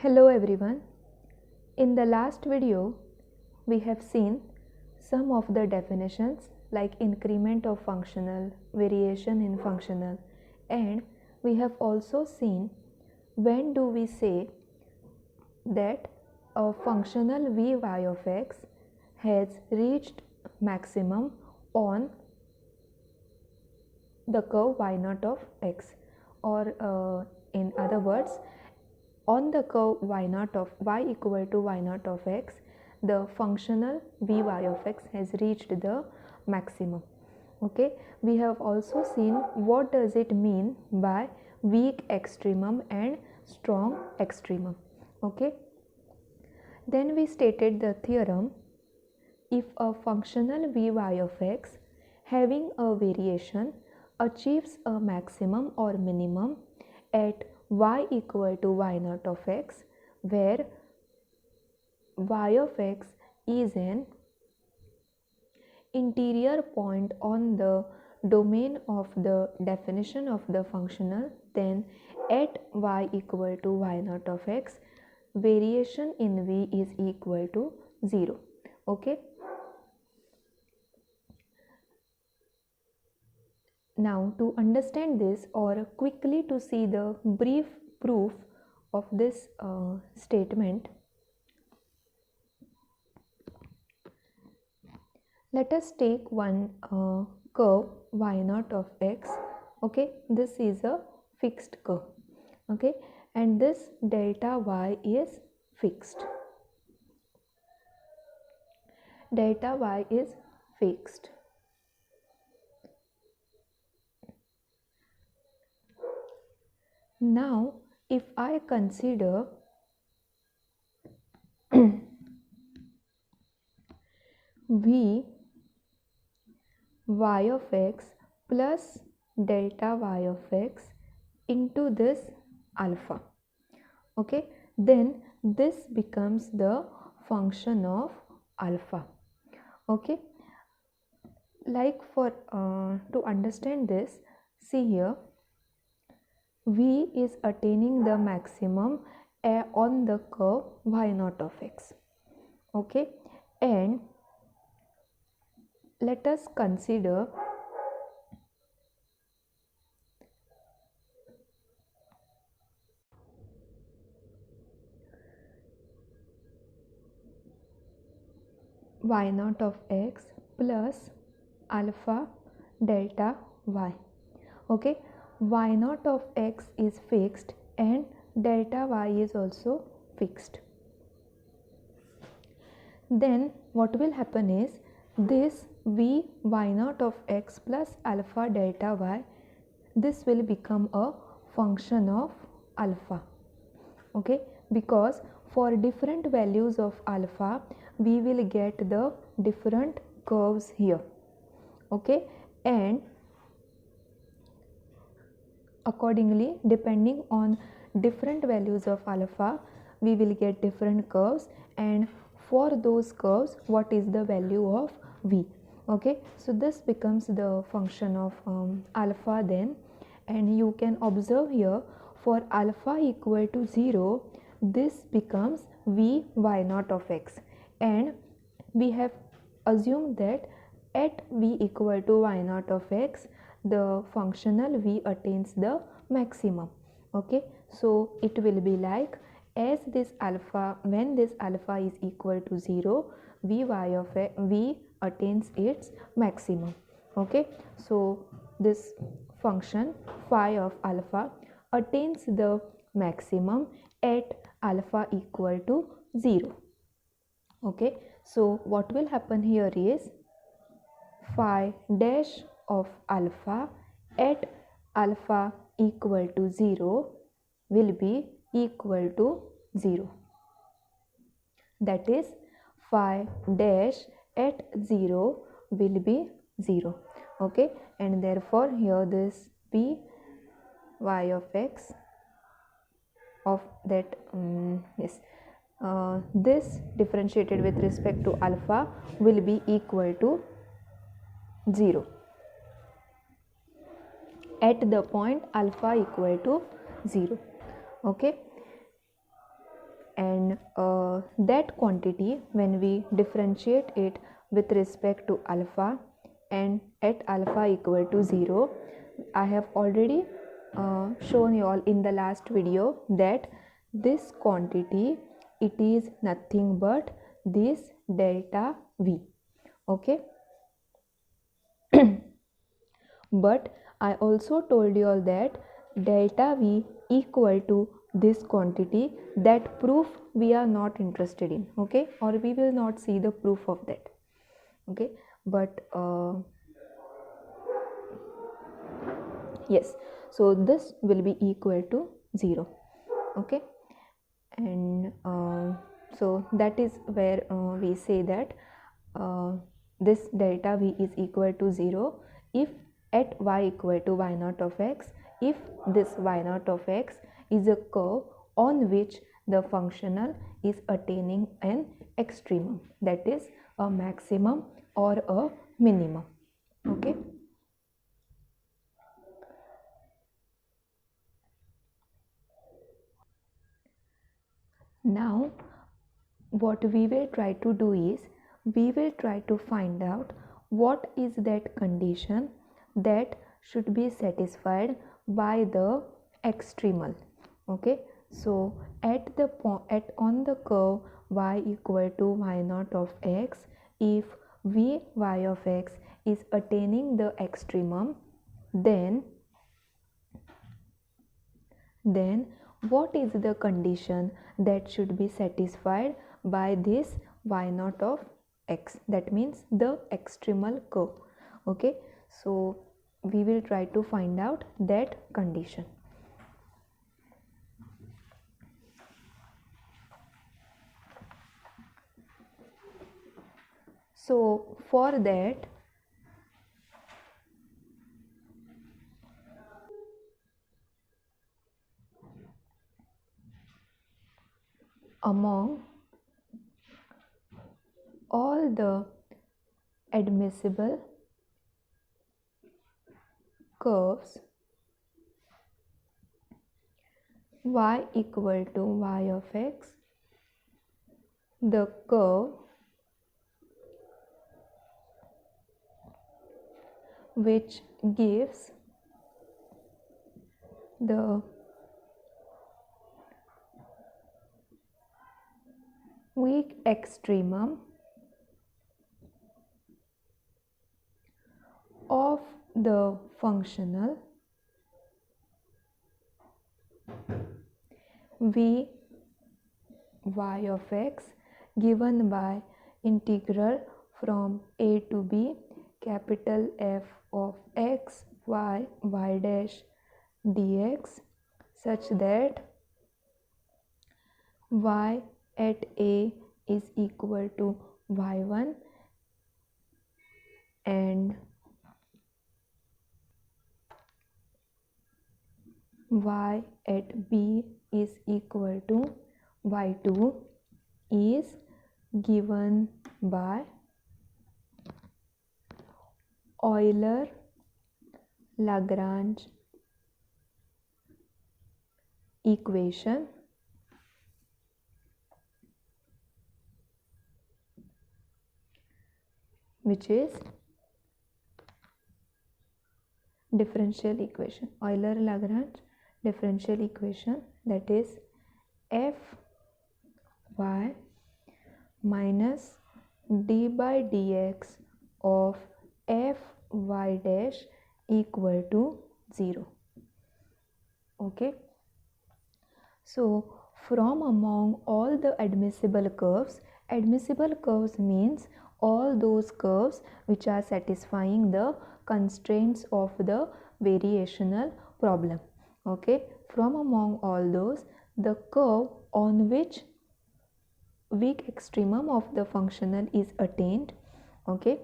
Hello everyone. In the last video, we have seen some of the definitions like increment of functional, variation in functional, and we have also seen when do we say that a functional Vy of x has reached maximum on the curve y0 of x, or in other words, on the curve y0 of y equal to y0 of x, the functional Vy of x has reached the maximum. Okay, we have also seen what does it mean by weak extremum and strong extremum. Okay, then we stated the theorem: if a functional Vy of x having a variation achieves a maximum or minimum at y equal to y0 of x, where y of x is an interior point on the domain of the definition of the functional, then at y equal to y0 of x, variation in v is equal to 0. Okay. Now, to understand this, or quickly to see the brief proof of this statement, let us take one curve y0 of x. Okay, this is a fixed curve. Okay, and this delta y is fixed. Delta y is fixed. Now, if I consider v y of x plus delta y of x into this alpha, okay, then this becomes the function of alpha. Okay, like for to understand this, see here, v is attaining the maximum on the curve y0 of x. Okay, and let us consider y0 of x plus alpha delta y. Okay, y0 of x is fixed and delta y is also fixed. Then what will happen is this v y0 of x plus alpha delta y, this will become a function of alpha. Okay, because for different values of alpha we will get the different curves here. Okay, and accordingly, depending on different values of alpha, we will get different curves, and for those curves, what is the value of v. Okay, so this becomes the function of alpha then, and you can observe here for alpha equal to 0, this becomes v y0 of x, and we have assumed that at v equal to y0 of x, the functional v attains the maximum. Okay, so it will be like, as this alpha, when this alpha is equal to 0, vy of x, v attains its maximum. Okay, so this function phi of alpha attains the maximum at alpha equal to 0. Okay, so what will happen here is phi dash of alpha at alpha equal to 0 will be equal to 0. That is, phi dash at 0 will be 0. Okay, and therefore here this p y of x of that this differentiated with respect to alpha will be equal to 0 at the point alpha equal to 0. Okay, and that quantity, when we differentiate it with respect to alpha and at alpha equal to 0, I have already shown you all in the last video that this quantity, it is nothing but this delta V. Okay. But I also told you all that delta V equal to this quantity, that proof we are not interested in, okay, or we will not see the proof of that, okay. But yes, so this will be equal to 0, okay. And so that is where we say that this delta V is equal to 0 if at y equal to y naught of x, if this y naught of x is a curve on which the functional is attaining an extremum, that is a maximum or a minimum, okay. Now what we will try to do is, we will try to find out what is that condition that should be satisfied by the extremal, okay. So at the on the curve y equal to y naught of x, if v y of x is attaining the extremum, then what is the condition that should be satisfied by this y naught of x, that means the extremal curve, okay. So we will try to find out that condition. So for that, among all the admissible curves y equal to y of x, the curve which gives the weak extremum of the functional v y of x given by integral from a to b capital F of x y y dash dx, such that y at a is equal to y1 and y at b is equal to y2 is given by Euler-Lagrange equation, which is differential equation, Euler-Lagrange differential equation, that is f y minus d by dx of f y dash equal to 0, okay. So from among all the admissible curves means all those curves which are satisfying the constraints of the variational problem, okay. From among all those, the curve on which weak extremum of the functional is attained, okay,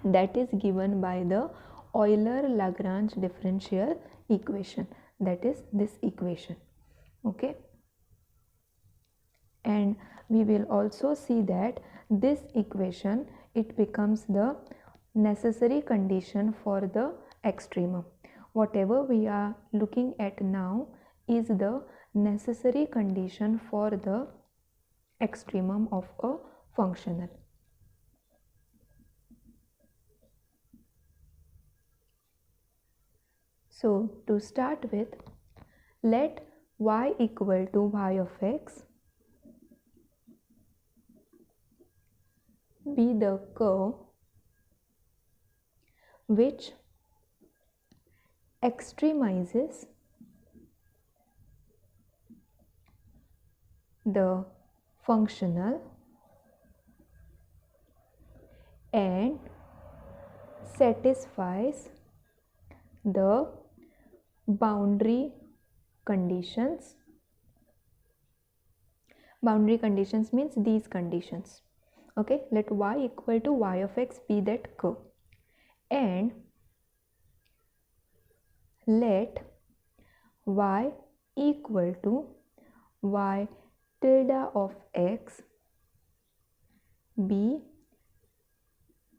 that is given by the Euler-Lagrange differential equation, that is this equation, okay. And we will also see that this equation, it becomes the necessary condition for the extremum. Whatever we are looking at now is the necessary condition for the extremum of a functional. So to start with, let y equal to y of x be the curve which extremizes the functional and satisfies the boundary conditions. Boundary conditions means these conditions. Okay, let y equal to y of x be that curve, and let y equal to y tilde of x be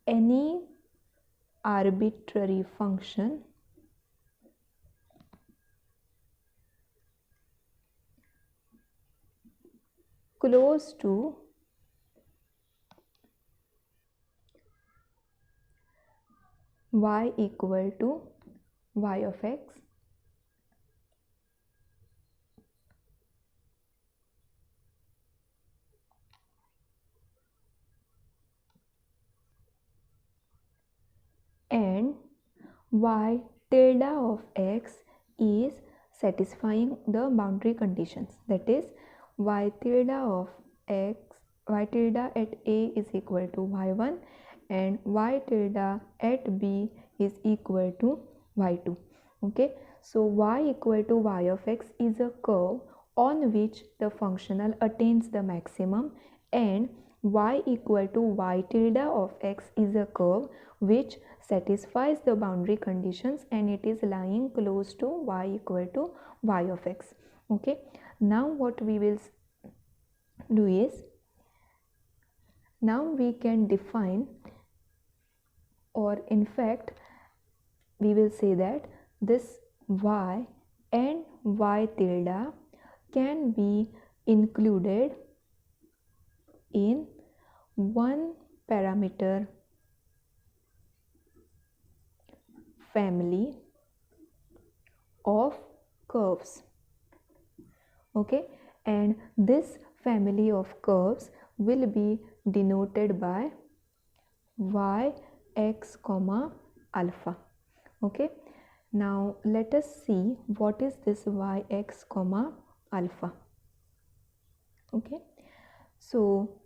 any arbitrary function close to y equal to y of x and y tilde of x is satisfying the boundary conditions, that is y tilde of x, y tilde at a is equal to y1 and y tilde at b is equal to y2. Okay, so y equal to y of x is a curve on which the functional attains the maximum, and y equal to y tilde of x is a curve which satisfies the boundary conditions and it is lying close to y equal to y of x. Okay, now what we will do is, now we can define, or in fact we will say that this y and y tilde can be included in one parameter family of curves. Okay, and this family of curves will be denoted by y x comma alpha. Okay, now let us see what is this y x comma alpha. Okay, so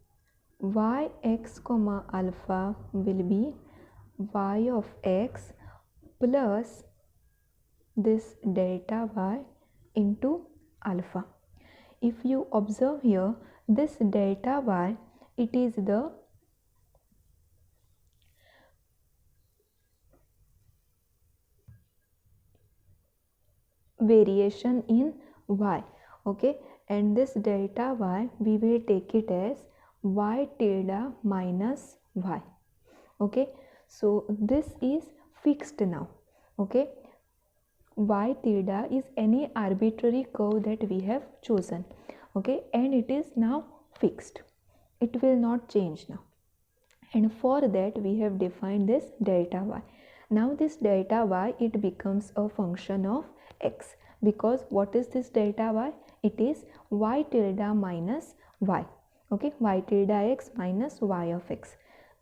y x comma alpha will be y of x plus this delta y into alpha. If you observe here, this delta y, it is the variation in y. Okay, and this delta y we will take it as y tilde minus y. Okay, so this is fixed now. Okay, y tilde is any arbitrary curve that we have chosen. Okay, and it is now fixed, it will not change now, and for that we have defined this delta y. Now this delta y, it becomes a function of x, because what is this delta y? It is y tilde minus y. Okay, y tilde x minus y of x.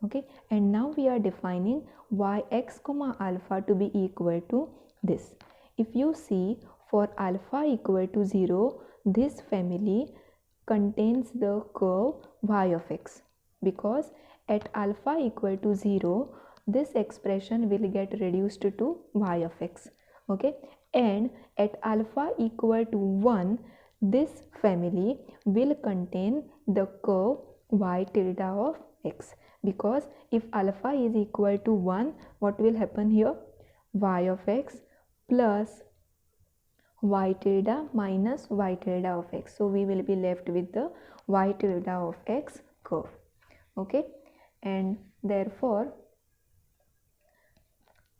Okay, and now we are defining y x comma alpha to be equal to this. If you see, for alpha equal to 0, this family contains the curve y of x, because at alpha equal to 0, this expression will get reduced to y of x. Okay, and at alpha equal to 1, this family will contain the curve y tilde of x, because if alpha is equal to 1, what will happen here? Y of x plus y tilde minus y tilde of x. So we will be left with the y tilde of x curve. Okay, and therefore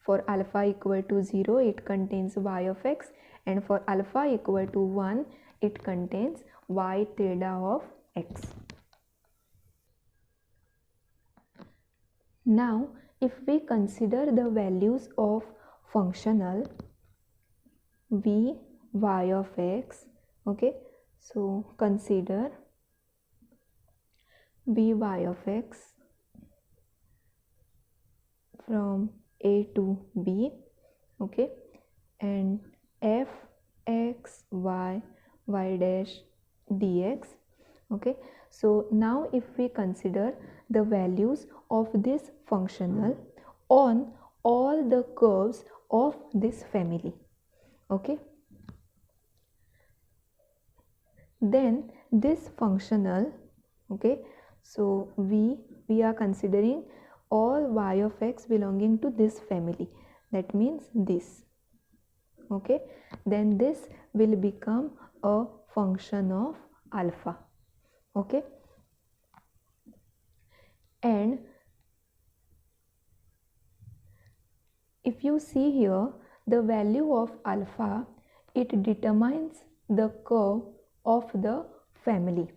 for alpha equal to 0, it contains y of x, and for alpha equal to 1, it contains y tilde of x. Now if we consider the values of functional v y of x, okay, so consider v y of x from a to b, okay, and f x y y dash dx, okay. So now if we consider the values of this functional on all the curves of this family, okay, then this functional, okay, so we are considering all y of x belonging to this family, that means this, okay, then this will become a function of alpha, okay. And if you see here the value of alpha, it determines the curve of the family,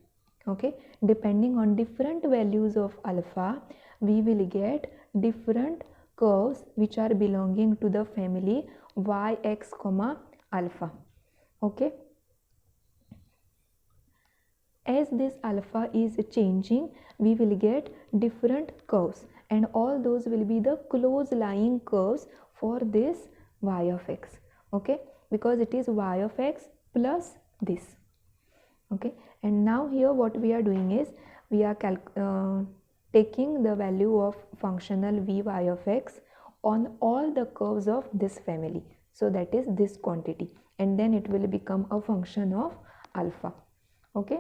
okay. Depending on different values of alpha, we will get different curves which are belonging to the family yx comma alpha, okay. As this alpha is changing, we will get different curves, and all those will be the close lying curves for this y of x, okay, because it is y of x plus this, okay. And now here what we are doing is we are taking the value of functional vy of x on all the curves of this family, so that is this quantity, and then it will become a function of alpha, okay.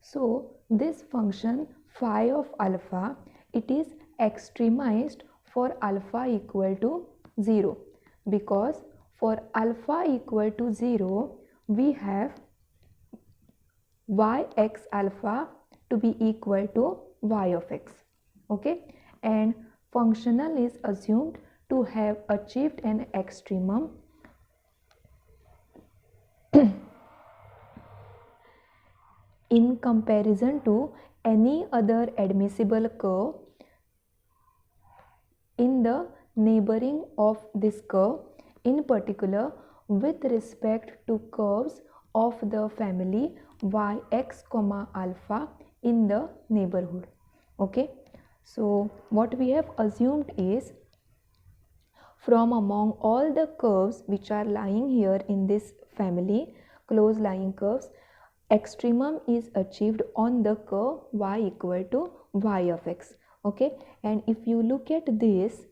So this function phi of alpha, it is extremized for alpha equal to 0, because for alpha equal to 0 we have yx alpha to be equal to y of x, okay, and functional is assumed to have achieved an extremum in comparison to any other admissible curve in the neighboring of this curve, in particular with respect to curves of the family yx comma alpha in the neighborhood, okay. So what we have assumed is, from among all the curves which are lying here in this family, close lying curves, extremum is achieved on the curve y equal to y of x, okay. And if you look at this,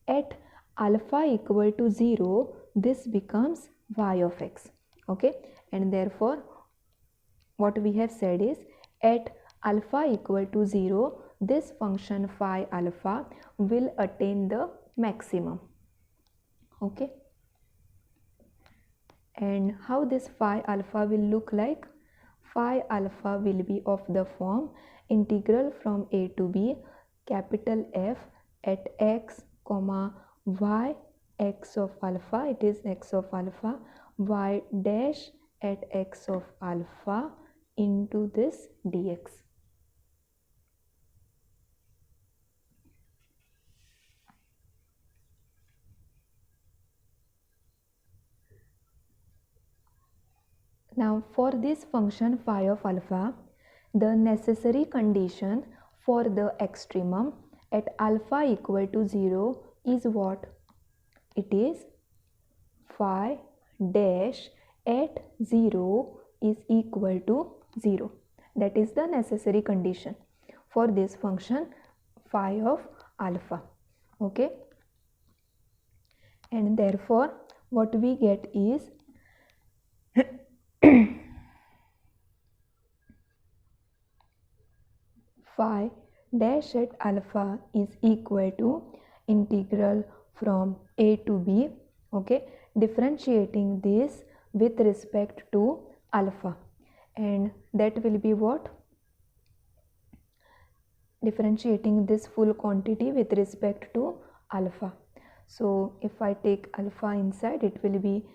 at alpha equal to 0, this becomes y of x, okay. And therefore what we have said is, at alpha equal to 0, this function phi alpha will attain the maximum, okay. And how this phi alpha will look like? Phi alpha will be of the form integral from a to b, capital F at x comma y x of alpha, it is x of alpha, y dash at x of alpha into this dx. Now for this function phi of alpha, the necessary condition for the extremum at alpha equal to 0 is what? It is phi dash at 0 is equal to 0. That is the necessary condition for this function phi of alpha, okay. And therefore what we get is phi dash at alpha is equal to integral from a to b, okay, differentiating this with respect to alpha, and that will be what? Differentiating this full quantity with respect to alpha. So if I take alpha inside, it will be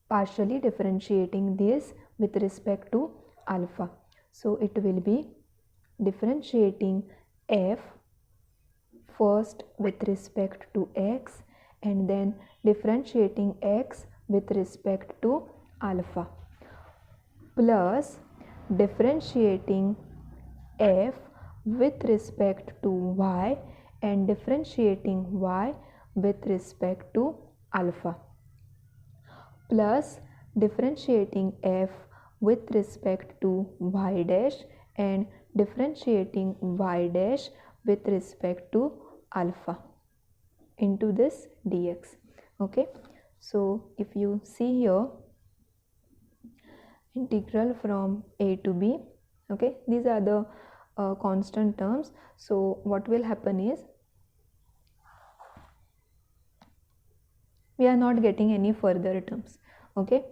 partially differentiating this with respect to alpha. So it will be differentiating f first with respect to x and then differentiating x with respect to alpha, plus differentiating f with respect to y and differentiating y with respect to alpha, plus differentiating f with respect to y dash and differentiating y dash with respect to alpha into this dx. Okay, so if you see here, integral from a to b, okay, these are the constant terms. So what will happen is, we are not getting any further terms. Okay,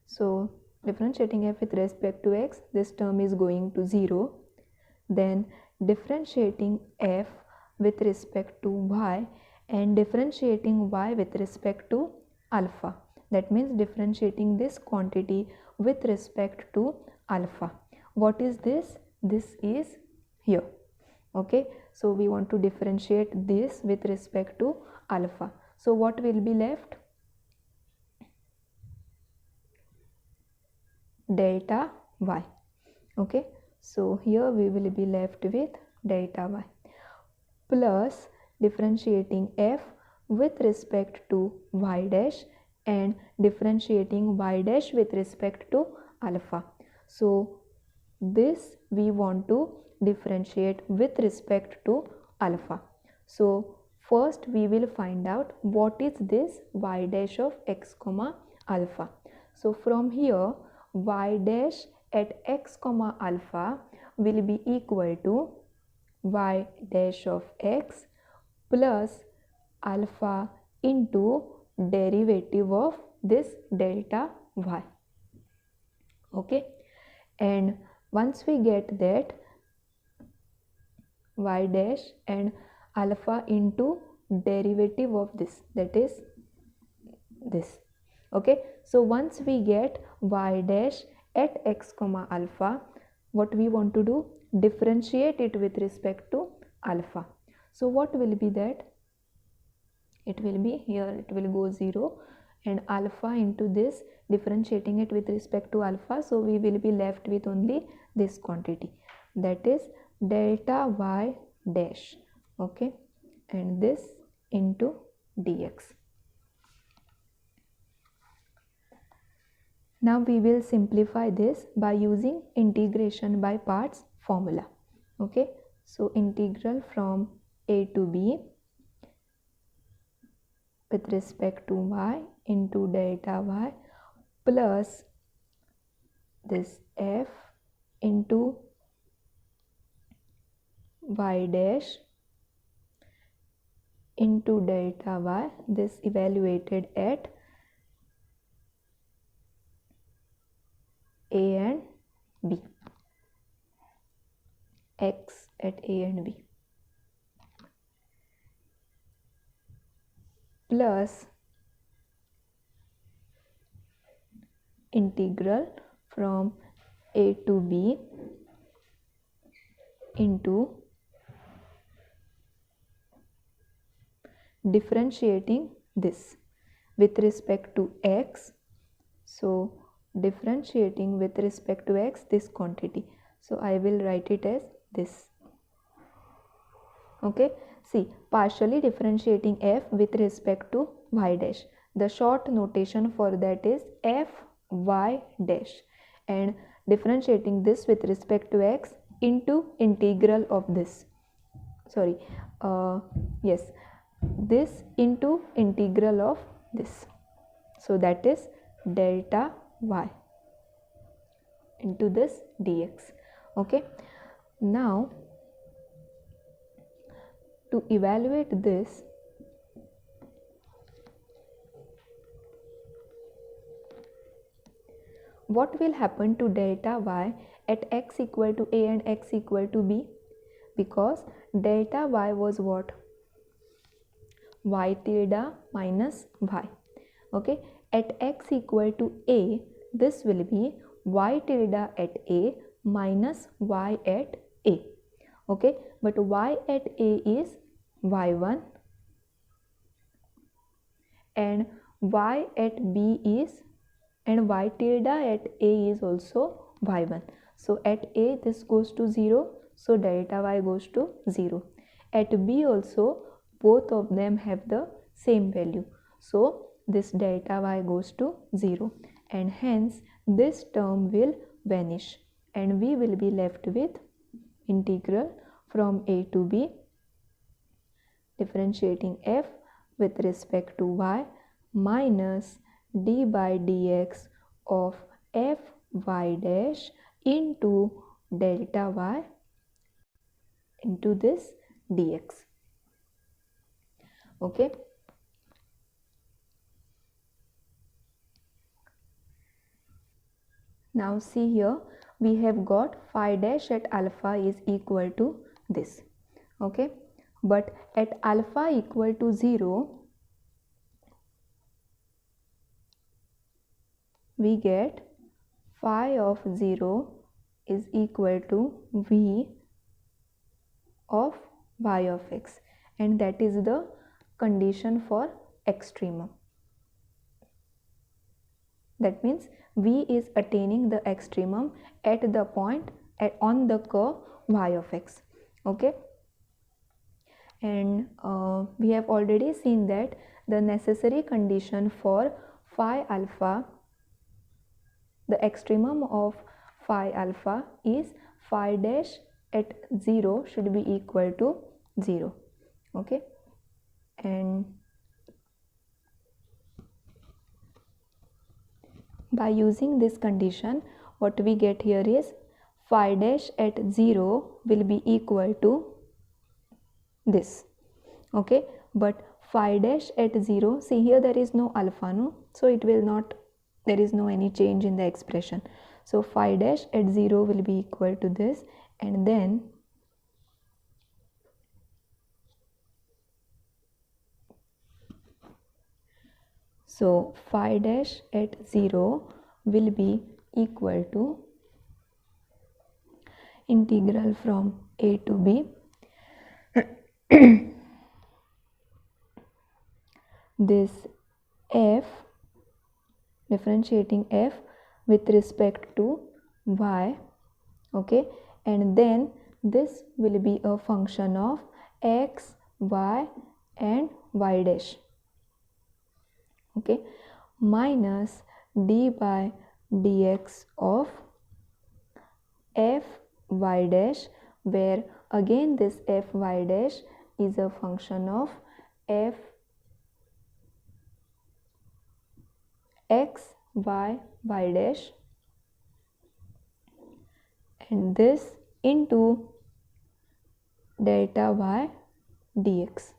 so differentiating f with respect to x, this term is going to 0. Then differentiating f with respect to y and differentiating y with respect to alpha, that means differentiating this quantity with respect to alpha. What is this? This is here. Okay, so we want to differentiate this with respect to alpha. So what will be left? Delta y. Okay, so here we will be left with delta y plus differentiating f with respect to y dash and differentiating y dash with respect to alpha. So this we want to differentiate with respect to alpha. So first we will find out what is this y dash of x comma alpha. So from here, y dash at x comma alpha will be equal to y dash of x plus alpha into derivative of this delta y. Okay, and once we get that y dash and alpha into derivative of this, that is this. Okay, so once we get y dash at x comma alpha, what we want to do? Differentiate it with respect to alpha. So what will be that? It will be here, it will go 0 and alpha into this, differentiating it with respect to alpha. So we will be left with only this quantity, that is delta y dash. Okay, and this into dx. Now we will simplify this by using integration by parts formula. Okay, so integral from a to b with respect to y into delta y plus this f into y dash into delta y, this evaluated at a and b, x at a and b, plus integral from a to b into differentiating this with respect to x. So differentiating with respect to x this quantity. So I will write it as this. Okay, see, partially differentiating f with respect to y dash. The short notation for that is f y dash, and differentiating this with respect to x into integral of this. Sorry, yes, this into integral of this. So that is delta y into this dx. Okay, now to evaluate this, what will happen to delta y at x equal to a and x equal to b? Because delta y was what? y tilde minus y. Okay, at x equal to a, this will be y tilde at a minus y at a. Okay, but y at a is y1 and y at b is, and y tilde at a is also y1. So at a this goes to 0, so delta y goes to 0. At b also both of them have the same value, so this delta y goes to 0, and hence this term will vanish and we will be left with integral from a to b differentiating f with respect to y minus d by dx of f y dash into delta y into this dx. Okay. Now see here, we have got phi dash at alpha is equal to this. Okay, but at alpha equal to 0, we get phi of 0 is equal to v of y of x, and that is the condition for extremum. That means v is attaining the extremum at the point on the curve y of x. Okay, and we have already seen that the necessary condition for phi alpha, the extremum of phi alpha is phi dash at 0 should be equal to 0. Okay, and by using this condition, what we get here is phi dash at 0 will be equal to this. Okay, but phi dash at 0, see here there is no alpha, no, so it will not, there is no any change in the expression. So phi dash at 0 will be equal to this, and then so phi dash at 0 will be equal to integral from a to b this f, differentiating f with respect to y. Okay, and then this will be a function of x, y and y dash. Okay, minus d by dx of f y dash, where again this f y dash is a function of f x y y dash, and this into delta y dx.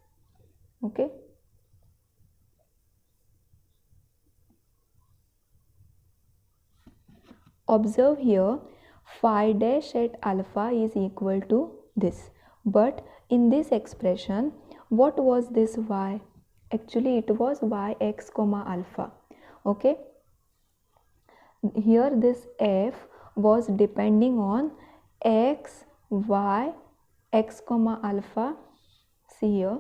Okay, observe here, phi dash at alpha is equal to this, but in this expression what was this y? Actually it was yx comma alpha. Okay, here this f was depending on x, y, x comma alpha. See here,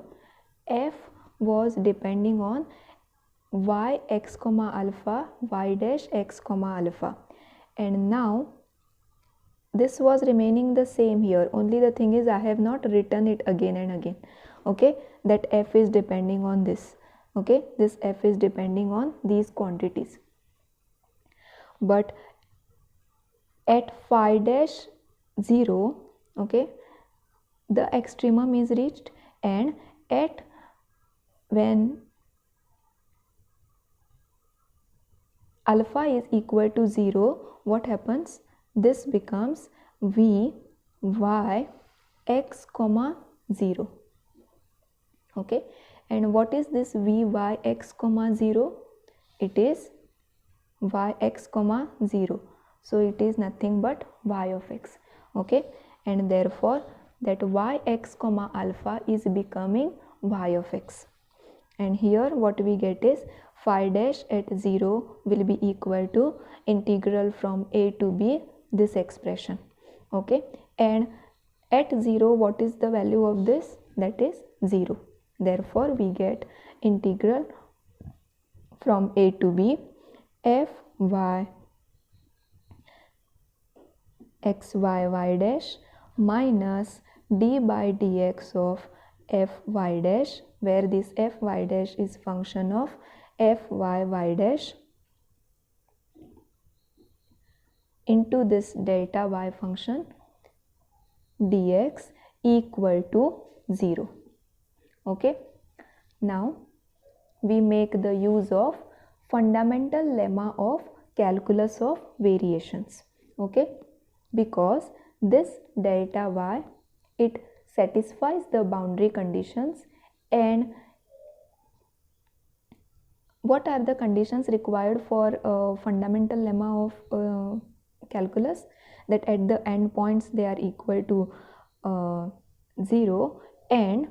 f was depending on y x comma alpha, y dash x comma alpha, and now this was remaining the same here, only the thing is I have not written it again and again. Okay, that f is depending on this. Okay, this f is depending on these quantities, but at phi dash 0, okay, the extremum is reached, and at when alpha is equal to 0, what happens? This becomes v y x comma 0. Okay, and what is this v y x comma 0? It is y x comma 0, so it is nothing but y of x. Okay, and therefore that y x comma alpha is becoming y of x. and here what we get is phi dash at 0 will be equal to integral from a to b, this expression. Okay, and at 0 what is the value of this? That is 0. Therefore we get integral from a to b f y x y y dash minus d by dx of f y dash, where this f y dash is function of f y y dash into this delta y function dx equal to 0. Okay, now we make the use of fundamental lemma of calculus of variations. Okay, because this delta y, it satisfies the boundary conditions. And what are the conditions required for fundamental lemma of calculus? That at the end points they are equal to 0 and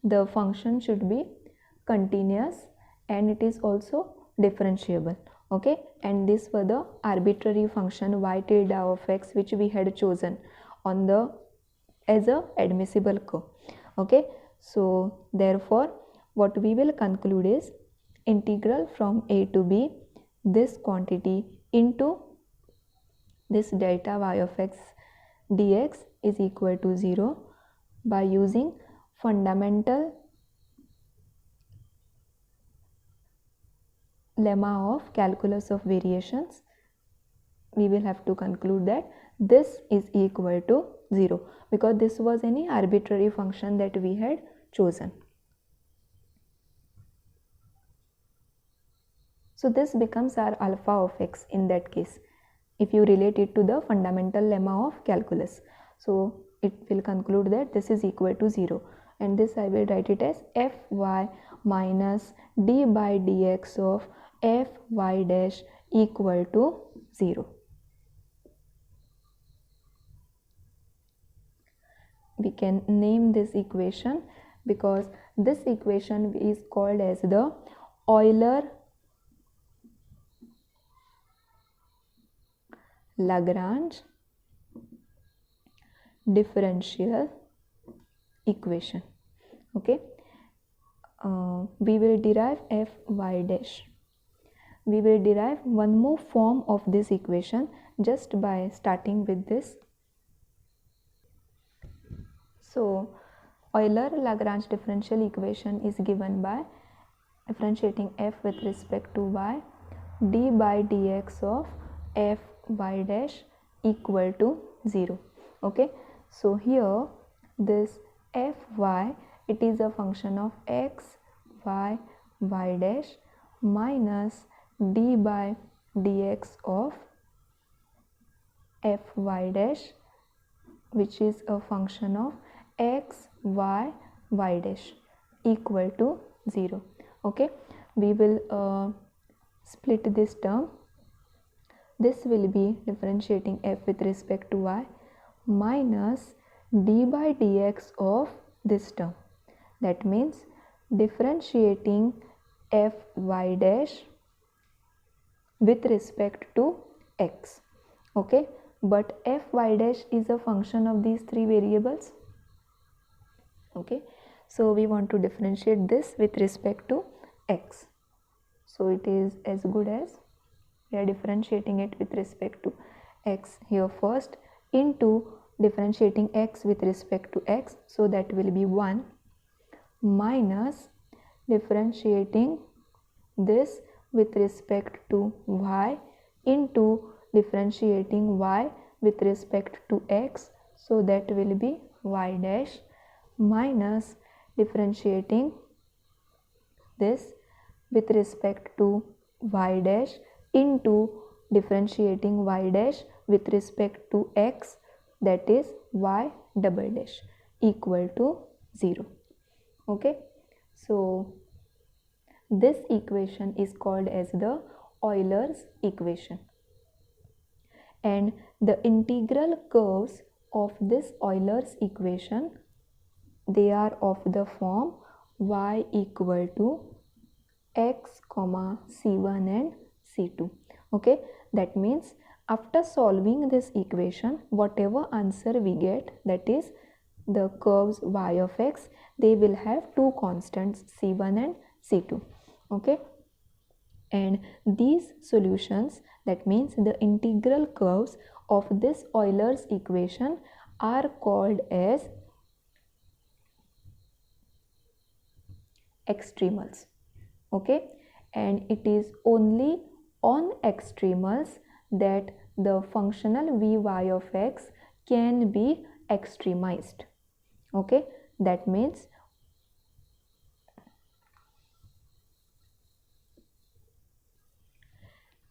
the function should be continuous and it is also differentiable. Okay, and this were the arbitrary function y tilde of x which we had chosen on the as a admissible curve. Okay, so therefore what we will conclude is integral from a to b this quantity into this delta y of x dx is equal to 0 by using fundamental lemma of calculus of variations. We will have to conclude that this is equal to 0 because this was any arbitrary function that we had chosen. So this becomes our alpha of x in that case if you relate it to the fundamental lemma of calculus. So it will conclude that this is equal to 0 and this I will write it as fy minus d by dx of fy dash equal to 0. We can name this equation because this equation is called as the Euler-Lagrange differential equation. Okay, we will derive fy dash. We will derive one more form of this equation just by starting with this. So Euler-Lagrange differential equation is given by differentiating f with respect to y, d by dx of fy dash equal to 0. Okay, so here this fy, it is a function of x, y, y dash minus d by dx of fy dash, which is a function of x, y, y dash equal to 0. Okay, we will split this term. This will be differentiating f with respect to y minus d by dx of this term. That means differentiating fy dash with respect to x. Okay, but fy dash is a function of these three variables. Okay, so we want to differentiate this with respect to x. So it is as good as we are differentiating it with respect to x here first into differentiating x with respect to x, so that will be 1 minus differentiating this with respect to y into differentiating y with respect to x, so that will be y dash minus differentiating this with respect to y dash into differentiating y dash with respect to x, that is y double dash equal to 0. Okay, so this equation is called as the Euler's equation, and the integral curves of this Euler's equation, they are of the form y equal to x comma c1 and c2. Okay, that means after solving this equation, whatever answer we get, that is the curves y of x, they will have two constants c1 and c2. Okay, and these solutions, that means the integral curves of this Euler's equation, are called as extremals. Okay, and it is only on extremals that the functional vy of x can be extremized. Okay, that means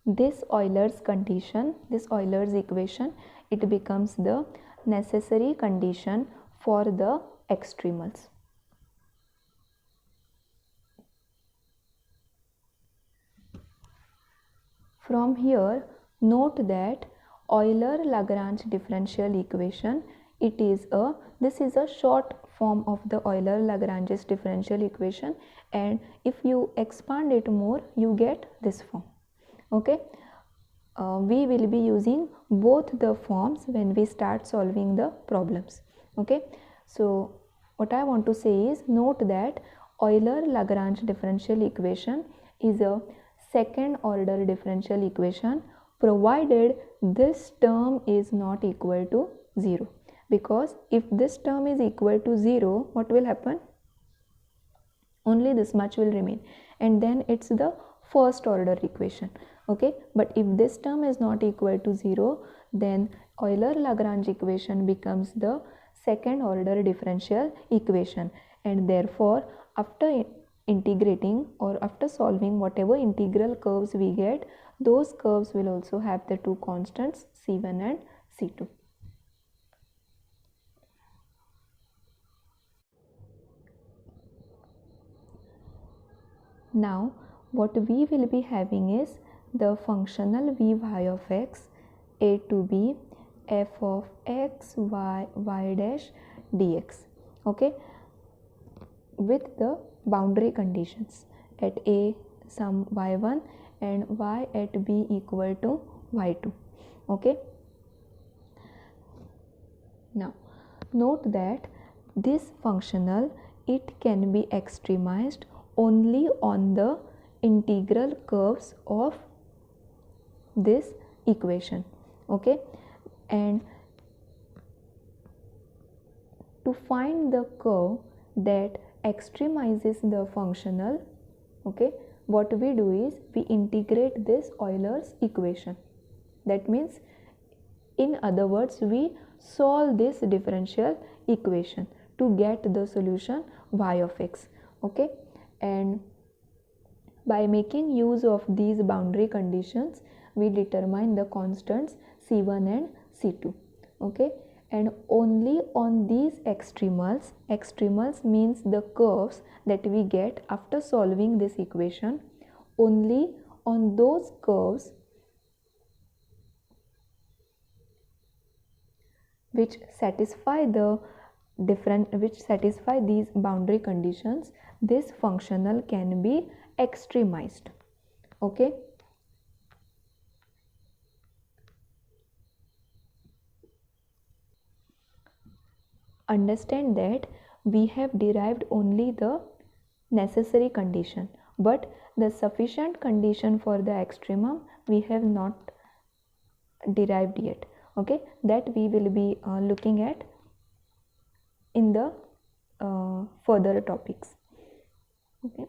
this Euler's condition, this Euler's equation, it becomes the necessary condition for the extremals. From here, note that Euler-Lagrange differential equation, this is a short form of the Euler-Lagrange's differential equation, and if you expand it more, you get this form. Okay, we will be using both the forms when we start solving the problems. Okay, so what I want to say is, note that Euler-Lagrange differential equation is a second order differential equation provided this term is not equal to 0, because if this term is equal to 0, what will happen? Only this much will remain, and then it's the first order equation. Okay, but if this term is not equal to 0, then Euler-Lagrange equation becomes the second order differential equation, and therefore after integrating or after solving whatever integral curves we get, those curves will also have the two constants c1 and c2. Now what we will be having is the functional vy of x a to b f of x y dash dx. Okay, with the boundary conditions at a some y1 and y at b equal to y2. Okay, now note that this functional, it can be extremized only on the integral curves of this equation. Okay, and to find the curve that extremizes the functional, okay, what we do is we integrate this Euler's equation. That means, in other words, we solve this differential equation to get the solution y of x. Okay, and by making use of these boundary conditions, we determine the constants c1 and c2. Okay, and only on these extremals means the curves that we get after solving this equation, only on those curves which satisfy these boundary conditions, this functional can be extremized. Okay, understand that we have derived only the necessary condition, but the sufficient condition for the extremum we have not derived yet. Okay, that we will be looking at in the further topics. Okay.